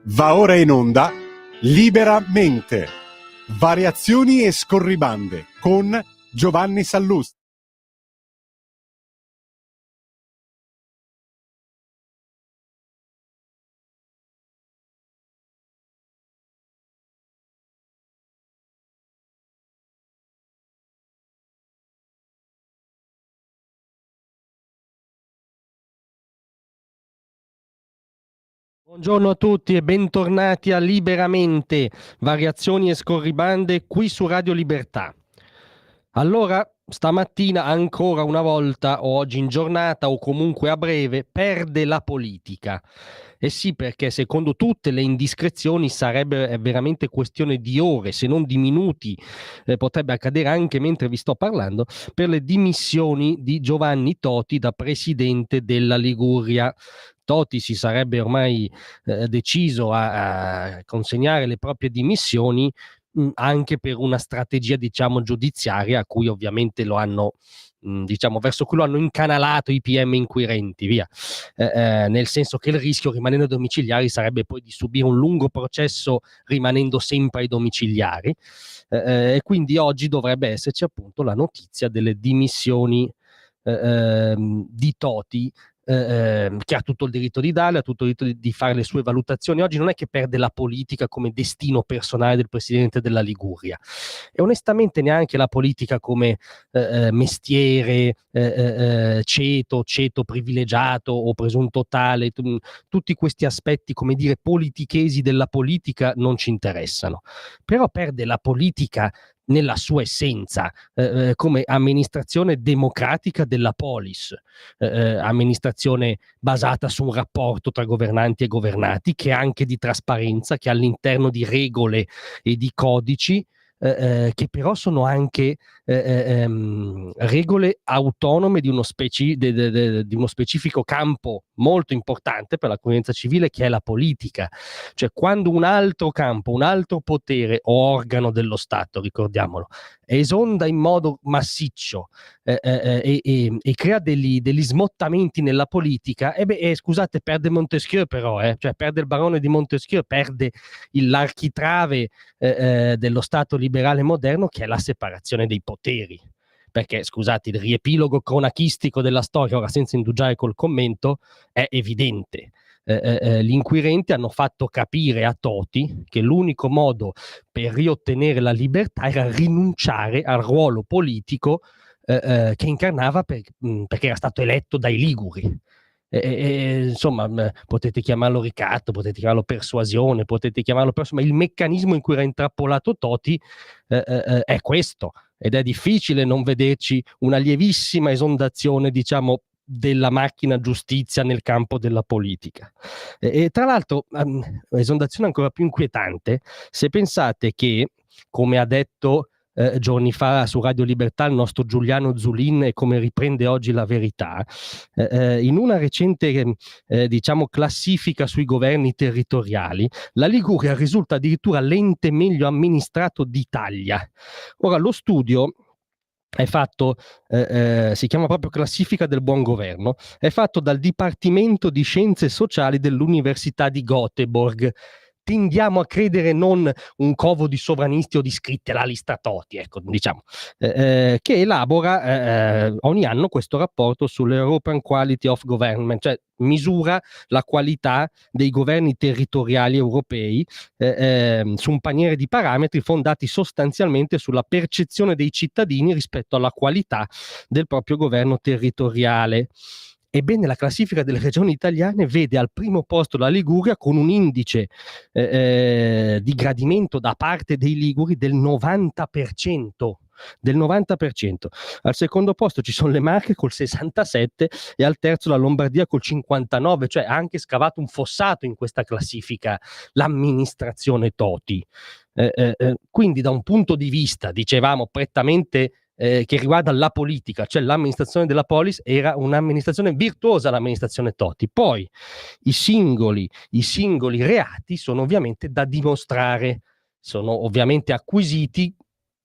Va ora in onda Liberamente, variazioni e scorribande con Giovanni Sallusti. Buongiorno a tutti e bentornati a Liberamente, variazioni e scorribande qui su Radio Libertà. Allora, stamattina ancora una volta, o oggi in giornata o comunque a breve, perde la politica. Eh sì, perché secondo tutte le indiscrezioni sarebbe veramente questione di ore, se non di minuti, potrebbe accadere anche mentre vi sto parlando, per le dimissioni di Giovanni Toti da presidente della Liguria. Toti si sarebbe ormai deciso a consegnare le proprie dimissioni anche per una strategia, diciamo, giudiziaria a cui ovviamente lo hanno, diciamo, verso cui lo hanno incanalato i PM inquirenti, via. Nel senso che il rischio, rimanendo domiciliari, sarebbe poi di subire un lungo processo rimanendo sempre ai domiciliari. E quindi oggi dovrebbe esserci appunto la notizia delle dimissioni di Toti, che ha tutto il diritto di darle, ha tutto il diritto di fare le sue valutazioni. Oggi non è che perde la politica come destino personale del presidente della Liguria, e onestamente neanche la politica come mestiere, ceto privilegiato o presunto tale. Tutti questi aspetti, come dire, politichesi della politica non ci interessano, però perde la politica nella sua essenza, come amministrazione democratica della polis, amministrazione basata su un rapporto tra governanti e governati, che è anche di trasparenza, che all'interno di regole e di codici, che però sono anche regole autonome di uno specifico campo molto importante per la convivenza civile, che è la politica. Cioè, quando un altro campo, un altro potere o organo dello Stato, ricordiamolo, esonda in modo massiccio e crea degli smottamenti nella politica, scusate, perde Montesquieu però, cioè perde il barone di Montesquieu, perde l'architrave dello Stato liberale moderno, che è la separazione dei poteri. Perché, scusate, il riepilogo cronachistico della storia, ora senza indugiare col commento, è evidente. Gli inquirenti hanno fatto capire a Toti che l'unico modo per riottenere la libertà era rinunciare al ruolo politico che incarnava perché era stato eletto dai Liguri. Insomma, potete chiamarlo ricatto, potete chiamarlo persuasione, potete chiamarlo ma il meccanismo in cui era intrappolato Toti è questo, ed è difficile non vederci una lievissima esondazione, diciamo, della macchina giustizia nel campo della politica. E tra l'altro, esondazione ancora più inquietante se pensate che, come ha detto giorni fa su Radio Libertà il nostro Giuliano Zulin, e come riprende oggi La Verità, in una recente diciamo classifica sui governi territoriali, la Liguria risulta addirittura l'ente meglio amministrato d'Italia. Ora, lo studio è fatto, si chiama proprio Classifica del Buon Governo, è fatto dal Dipartimento di Scienze Sociali dell'Università di Göteborg. Tendiamo a credere non un covo di sovranisti o di iscritti alla lista Toti, ecco, diciamo, che elabora ogni anno questo rapporto sull'European Quality of Government, cioè misura la qualità dei governi territoriali europei su un paniere di parametri fondati sostanzialmente sulla percezione dei cittadini rispetto alla qualità del proprio governo territoriale. Ebbene, la classifica delle regioni italiane vede al primo posto la Liguria, con un indice di gradimento da parte dei liguri del 90%. Del 90%. Al secondo posto ci sono le Marche col 67% e al terzo la Lombardia col 59%, cioè ha anche scavato un fossato in questa classifica l'amministrazione Toti. Quindi da un punto di vista, dicevamo, prettamente che riguarda la politica, cioè l'amministrazione della polis, era un'amministrazione virtuosa, l'amministrazione Toti. Poi i singoli reati sono ovviamente da dimostrare, sono ovviamente acquisiti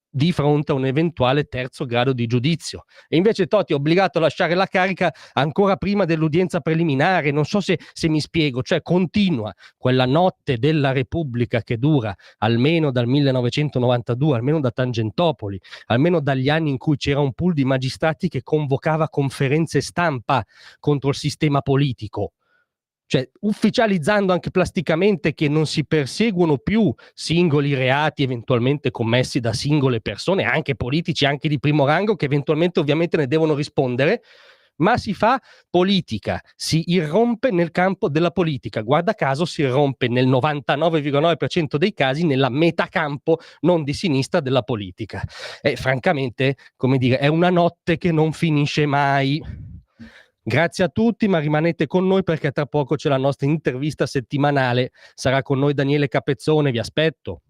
di fronte a un eventuale terzo grado di giudizio. E invece Totti è obbligato a lasciare la carica ancora prima dell'udienza preliminare. Non so se mi spiego, cioè continua quella notte della Repubblica che dura almeno dal 1992, almeno da Tangentopoli, almeno dagli anni in cui c'era un pool di magistrati che convocava conferenze stampa contro il sistema politico. Cioè ufficializzando anche plasticamente che non si perseguono più singoli reati eventualmente commessi da singole persone, anche politici, anche di primo rango, che eventualmente ovviamente ne devono rispondere, ma si fa politica, si irrompe nel campo della politica. Guarda caso si irrompe nel 99,9% dei casi nella metacampo non di sinistra della politica. E francamente, come dire, è una notte che non finisce mai. Grazie a tutti, ma rimanete con noi perché tra poco c'è la nostra intervista settimanale. Sarà con noi Daniele Capezzone, vi aspetto.